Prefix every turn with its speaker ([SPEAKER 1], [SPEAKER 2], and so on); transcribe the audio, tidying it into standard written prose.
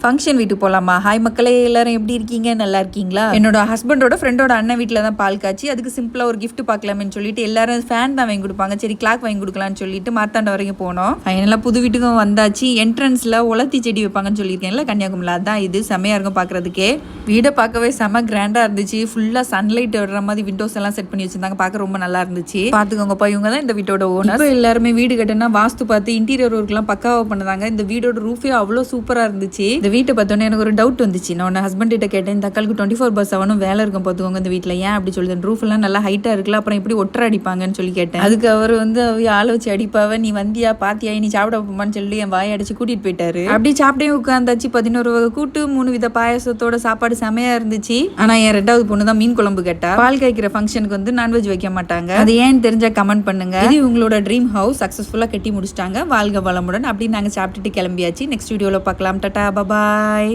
[SPEAKER 1] Function வீட்டுக்கு போகலாமா? Hi மக்களே, எல்லாரும் எப்படி இருக்கீங்க? நல்லா இருக்கீங்களா? என்னோட ஹஸ்பண்டோட ஃப்ரெண்டோட அண்ணன் வீட்டில் தான் பால் காய்ச்சி அதுக்கு சிம்பிளாக ஒரு கிஃப்ட் பார்க்கலாம்னு சொல்லிட்டு எல்லாரும் ஃபேன் தான் வாங்கி கொடுப்பாங்க, சரி கிளாக் வாங்கி கொடுக்கலான்னு சொல்லிட்டு மார்த்தாண்ட வரைக்கும் போனோம். ஃபைனலாக புது வீட்டுக்கும் வந்தாச்சு. என்ட்ரன்ஸில் உலத்தி செடி வைப்பாங்கன்னு சொல்லியிருக்கேன்ல, கன்னியாகுமரியில். அதான் இது செம்மையாக இருக்கும் பார்க்குறதுக்கே. வீடை பார்க்கவே செம்ம கிராண்டாக இருந்துச்சு. ஃபுல்லாக சன்லைட் வர்ற மாதிரி விண்டோஸ் எல்லாம் செட் பண்ணி வச்சிருந்தாங்க. பார்க்க ரொம்ப நல்லா இருந்துச்சு. பார்த்துக்கோங்கப்பா, இவங்க தான் இந்த வீட்டோட ஓனர். எல்லாருமே வீடு கட்டினா வாஸ்து பார்த்து இன்டீரியர் ஒர்க்லாம் பக்காவாக பண்ணுறாங்க. இந்த வீடோட ரூஃபே அவ்வளோ சூப்பராக இருந்துச்சு. இந்த வீட்டை பார்த்தோன்னே எனக்கு ஒரு டவுட் வந்துச்சு. நான் ஹஸ்பண்ட் கிட்ட கேட்டேன், இந்த அக்காளுக்கு 24/7 வேலை இருக்கும் பார்த்துக்கோங்க இந்த வீட்டில், ஏன் அப்படி சொல்லுது? ரூஃப் எல்லாம் நல்லா ஹைட்டாக இருக்குல்ல, அப்புறம் எப்படி ஒட்டரை அடிப்பாங்கன்னு சொல்லி கேட்டேன். அதுக்கு அவர் வந்து ஆளை வச்சு அடிப்பாவ, நீ வந்தியா பாத்தியா, நீ சாப்பிட போமான்னு சொல்லி என் வாயை அடிச்சு கூட்டிட்டு போயிட்டாரு. அப்படி சாப்பிட்டே உட்காந்தாச்சு. 11 வகை கூட்டு, 3 வித பாயசத்தோட சாப்பாடு செமையா இருந்துச்சு. ஆனா என் 2வது பொண்ணு தான் மீன் குழம்பு கேட்டா. பால் காய்க்கிற ஃபங்க்ஷனுக்கு வந்து நான்வெஜ் வைக்க மாட்டாங்க. அது ஏன்னு தெரிஞ்சா கமெண்ட் பண்ணுங்க. இது உங்களோட ட்ரீம் ஹவுஸ் சக்சஸ்ஃபுல்லா கட்டி முடிச்சிட்டாங்க. வாழ்க வளமுடன். அப்படி நாங்க சாப்பிட்டுட்டு கிளம்பியாச்சு. நெக்ஸ்ட் வீடியோல பார்க்கலாம். டாடா, பாய்.